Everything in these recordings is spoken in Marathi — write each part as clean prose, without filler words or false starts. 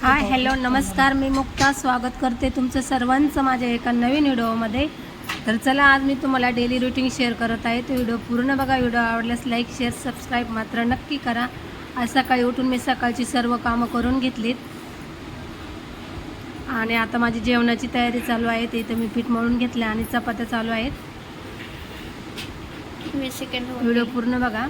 हाय हॅलो नमस्कार, मी मुक्ता स्वागत करते तुमचं सर्वांचं माझ्या एका नवीन व्हिडिओमध्ये. तर चला, आज मी तुम्हाला डेली रुटीन शेअर करत आहे. तो व्हिडिओ पूर्ण बघा. व्हिडिओ आवडल्यास लाईक शेअर सबस्क्राईब मात्र नक्की करा. आज सकाळी उठून मी सकाळची सर्व कामं करून घेतलीत आणि आता माझी जेवणाची तयारी चालू आहे. ते इथं मी पीठ मळून घेतलं आणि चपात्या चालू आहेत. व्हिडिओ पूर्ण बघा.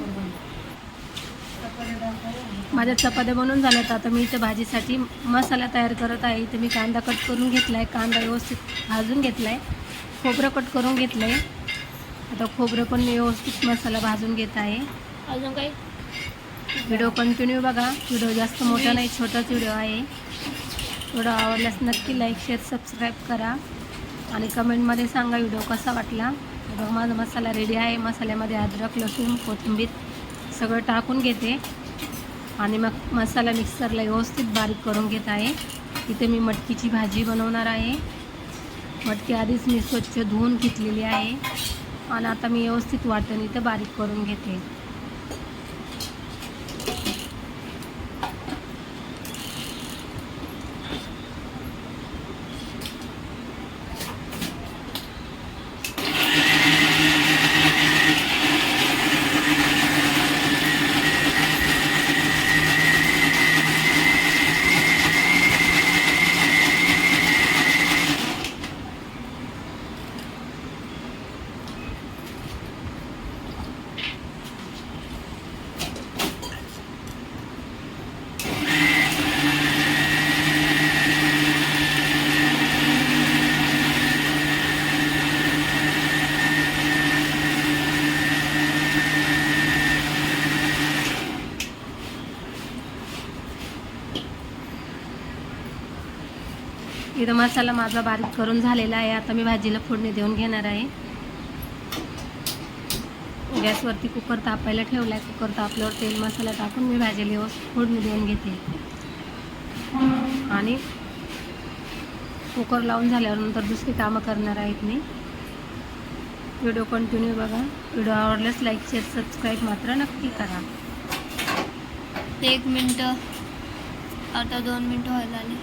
माझ्या चपात्या बनवून झाल्यात. आता मी इथं भाजीसाठी मसाला तयार करत आहे. इथं मी कांदा कट करून घेतला आहे, कांदा व्यवस्थित भाजून घेतला आहे, खोबरं कट करून घेतलं आहे. आता खोबरं पण मी व्यवस्थित मसाला भाजून घेत आहे. अजून काही व्हिडिओ कंटिन्यू बघा. व्हिडिओ जास्त मोठा नाही, छोटाच व्हिडिओ आहे. व्हिडिओ आवडल्यास नक्की लाईक शेअर सबस्क्राईब करा आणि कमेंटमध्ये सांगा व्हिडिओ कसा वाटला. बघा, माझा मसाला रेडी आहे. मसाल्यामध्ये अद्रक, लसूण, कोथिंबीर सगळं टाकून घेते आणि मग मसाला मिक्सरला व्यवस्थित बारीक करून घेत आहे. इथे मी मटकीची भाजी बनवणार आहे. मटकी आधीच मी स्वच्छ धुवून घेतलेली आहे आणि आता मी व्यवस्थित वाटण इथं बारीक करून घेते. इथं मसाला माझा बारीक करून झालेला आहे. आता मी भाजीला फोडणी देऊन घेणार आहे. गॅसवरती कुकर तापायला ठेवला आहे. कुकर तापल्यावर तेल मसाला टाकून मी भाजीला व्यवस्थित फोडणी देऊन घेते आणि कुकर लावून झाल्यावर नंतर दुसरी कामं करणार आहेत मी. व्हिडिओ कंटिन्यू बघा. व्हिडिओ आवडल्यास लाईक शेअर सबस्क्राईब मात्र नक्की करा. 1 मिनटं, आता 2 मिनटं व्हायला आली.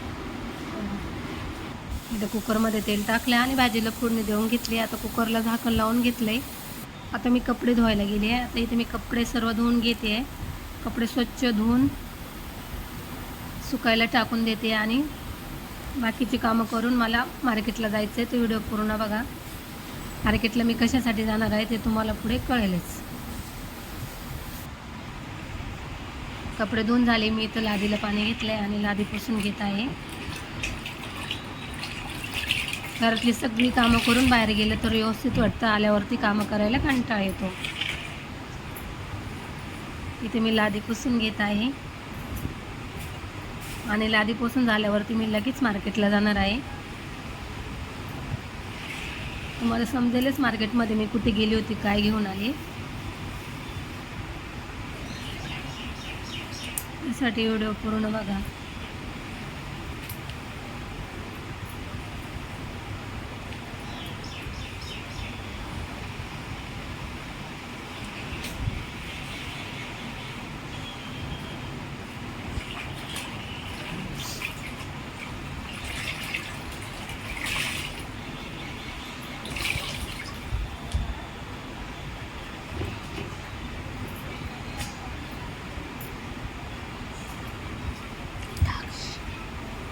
इथं कुकरमध्ये तेल टाकलं आणि भाजीला फोडणी देऊन घेतली. आता कुकरला झाकण लावून घेतलं आहे. आता मी कपडे धुवायला गेले आहे. आता इथे मी कपडे सर्व धुवून घेते आहे. कपडे स्वच्छ धुवून सुकायला टाकून देते आणि बाकीची कामं करून मला मार्केटला जायचं आहे. तो व्हिडिओ पूर्ण बघा. मार्केटला मी कशासाठी जाणार आहे ते तुम्हाला पुढे कळेलच. कपडे धुवून झाले. मी इथं लादीला पाणी घेतलं आहे आणि लादी पुसून घेत आहे. घरातली सगळी कामं करून बाहेर गेलं तर व्यवस्थित वाटतं. आल्यावरती कामं करायला कंटाळा येतो. इथे मी लादी पुसून घेत आहे आणि लादी पुसून झाल्यावरती मी लगेच मार्केटला जाणार आहे. तुम्हाला समजेलच मार्केटमध्ये मी कुठे गेली होती, काय घेऊन आली. त्यासाठी व्हिडिओ पूर्ण बघा.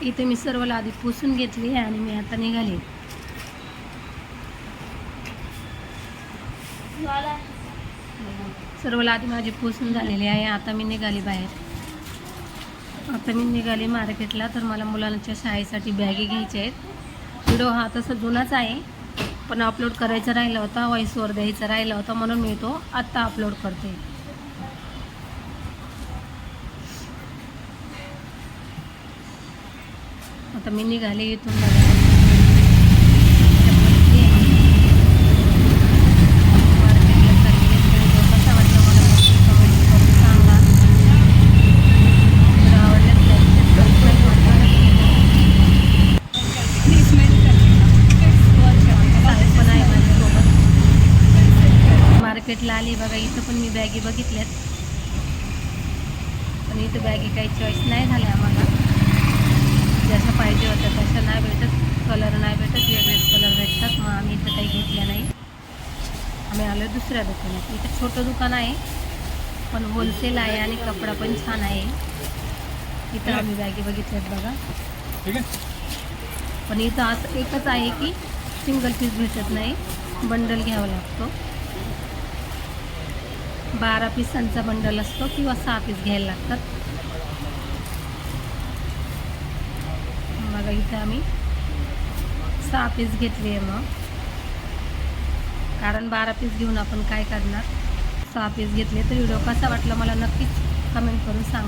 इथे मी सर्व लादी पुसून घेतली आणि मी आता निघाले. सर्व लादी माझी पुसून झालेली आहे. आता मी निघाली बाहेर. आता मी निघाली मार्केटला. तर मला मुलांच्या शाळेसाठी बॅगी घ्यायच्या आहेत. व्हिडिओ हा तसा जुनाच आहे पण अपलोड करायचा राहिला होता, व्हॉइसवर द्यायचा राहिला होता म्हणून मी तो आत्ता अपलोड करते. आता मी निघाले इथून बघा. मार्केटला चालले. कसा वाटला मला कमेंट करून सांगा. आवडल्यास पण आहे माझ्यासोबत. मार्केटला आली बघा. इथं पण मी बॅगी बघितल्यात पण इथं बॅगी काही चॉईस नाही झाल्या आम्हाला. इथं नाही भेटत, कलर नाही भेटत, वेगवेगळे कलर भेटतात. मग आम्ही इथं काही घेतल्या नाही. आम्ही आलो दुसऱ्या दुकानात. इथं छोटं दुकान आहे पण होलसेल आहे आणि कपडा पण छान आहे. इथं आम्ही बॅगी बघितल्यात बघा. ठीक आहे. पण इथं असं एकच आहे की सिंगल पीस भेटत नाही, बंडल घ्यावा लागतो. 12 पिसांचा बंडल असतो किंवा 6 पीस घ्यायला लागतात. बघा इथं आम्ही 6 पीस घेतली आहे. मग कारण 12 पीस घेऊन आपण काय करणार. 6 पीस घेतले. तर व्हिडिओ कसा वाटला मला नक्कीच कमेंट करून सांगा.